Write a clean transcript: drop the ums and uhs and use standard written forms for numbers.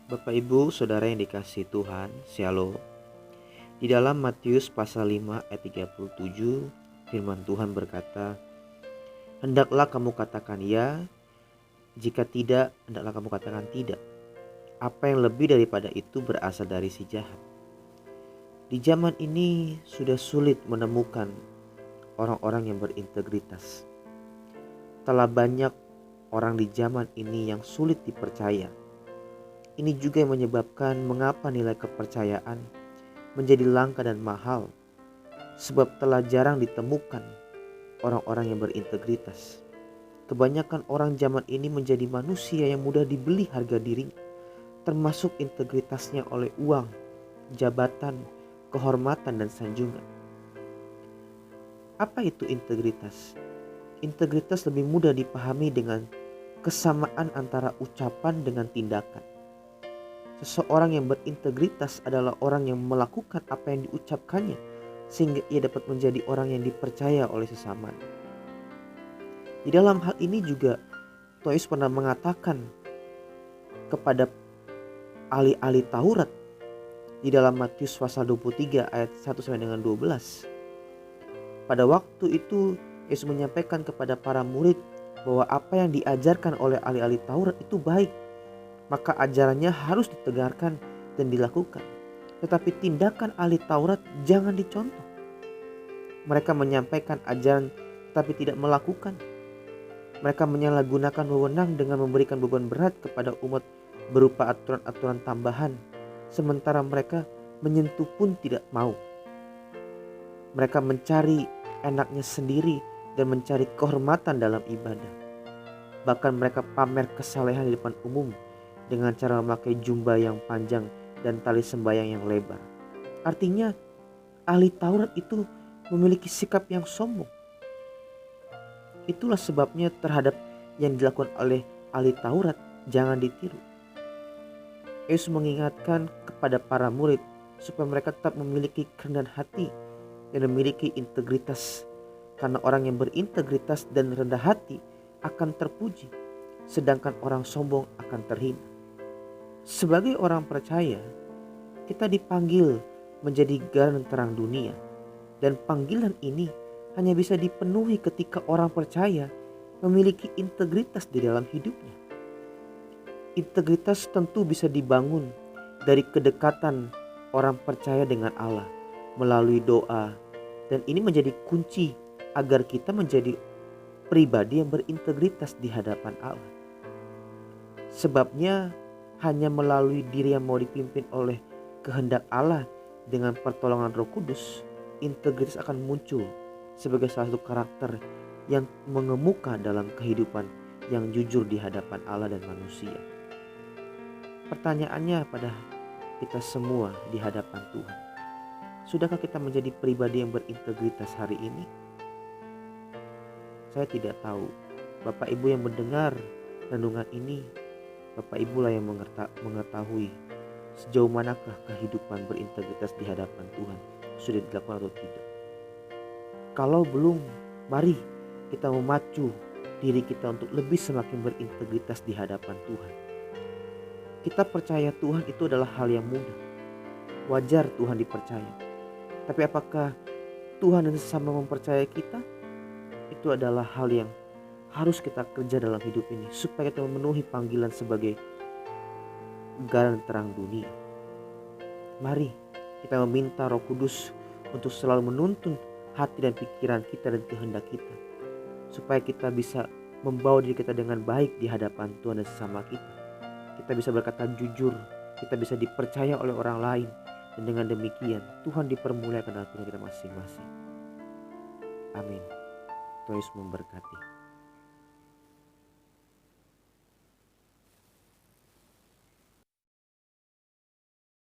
Bapak Ibu Saudara yang dikasihi Tuhan, Shalom. Di dalam Matius pasal 5 ayat 37, firman Tuhan berkata, "Hendaklah kamu katakan ya, jika tidak, hendaklah kamu katakan tidak. Apa yang lebih daripada itu berasal dari si jahat." Di zaman ini sudah sulit menemukan orang-orang yang berintegritas. Telah banyak orang di zaman ini yang sulit dipercaya. Ini juga yang menyebabkan mengapa nilai kepercayaan menjadi langka dan mahal, sebab telah jarang ditemukan orang-orang yang berintegritas. Kebanyakan orang zaman ini menjadi manusia yang mudah dibeli harga dirinya, termasuk integritasnya oleh uang, jabatan, kehormatan, dan sanjungan. Apa itu integritas? Integritas lebih mudah dipahami dengan kesamaan antara ucapan dengan tindakan. Seseorang yang berintegritas adalah orang yang melakukan apa yang diucapkannya, sehingga ia dapat menjadi orang yang dipercaya oleh sesamanya. Di dalam hal ini juga Tuhan Yesus pernah mengatakan kepada ahli-ahli Taurat di dalam Matius pasal 23 ayat 1 sampai dengan 12. Pada waktu itu Yesus menyampaikan kepada para murid bahwa apa yang diajarkan oleh ahli-ahli Taurat itu baik, maka ajarannya harus ditegarkan dan dilakukan. Tetapi tindakan ahli Taurat jangan dicontoh. Mereka menyampaikan ajaran tetapi tidak melakukan. Mereka menyalahgunakan wewenang dengan memberikan beban berat kepada umat berupa aturan-aturan tambahan, sementara mereka menyentuh pun tidak mau. Mereka mencari enaknya sendiri dan mencari kehormatan dalam ibadah. Bahkan mereka pamer kesalehan di depan umum dengan cara memakai jubah yang panjang dan tali sembahyang yang lebar. Artinya ahli Taurat itu memiliki sikap yang sombong. Itulah sebabnya terhadap yang dilakukan oleh ahli Taurat jangan ditiru. Yesus mengingatkan kepada para murid supaya mereka tetap memiliki kerendahan hati dan memiliki integritas. Karena orang yang berintegritas dan rendah hati akan terpuji, sedangkan orang sombong akan terhina. Sebagai orang percaya, kita dipanggil menjadi garam terang dunia, dan panggilan ini hanya bisa dipenuhi ketika orang percaya memiliki integritas di dalam hidupnya. Integritas tentu bisa dibangun dari kedekatan orang percaya dengan Allah melalui doa, dan ini menjadi kunci agar kita menjadi pribadi yang berintegritas di hadapan Allah. Sebabnya hanya melalui diri yang mau dipimpin oleh kehendak Allah dengan pertolongan Roh Kudus, integritas akan muncul sebagai salah satu karakter yang mengemuka dalam kehidupan yang jujur di hadapan Allah dan manusia. Pertanyaannya pada kita semua di hadapan Tuhan, sudahkah kita menjadi pribadi yang berintegritas hari ini? Saya tidak tahu. Bapak Ibu yang mendengar renungan ini, Bapak Ibu lah yang mengetahui sejauh manakah kehidupan berintegritas di hadapan Tuhan sudah dilakukan atau tidak. Kalau belum, mari kita memacu diri kita untuk lebih semakin berintegritas di hadapan Tuhan. Kita percaya Tuhan itu adalah hal yang mudah. Wajar Tuhan dipercaya. Tapi apakah Tuhan dan sesama mempercayai kita? Itu adalah hal yang harus kita kerja dalam hidup ini supaya kita memenuhi panggilan sebagai garam terang dunia. Mari kita meminta Roh Kudus untuk selalu menuntun hati dan pikiran kita dan kehendak kita, supaya kita bisa membawa diri kita dengan baik di hadapan Tuhan dan sesama kita. Kita bisa berkata jujur, kita bisa dipercaya oleh orang lain, dan dengan demikian Tuhan dipermuliakan dalam hidup kita masing-masing. Amin. Tuhan Yesus memberkati.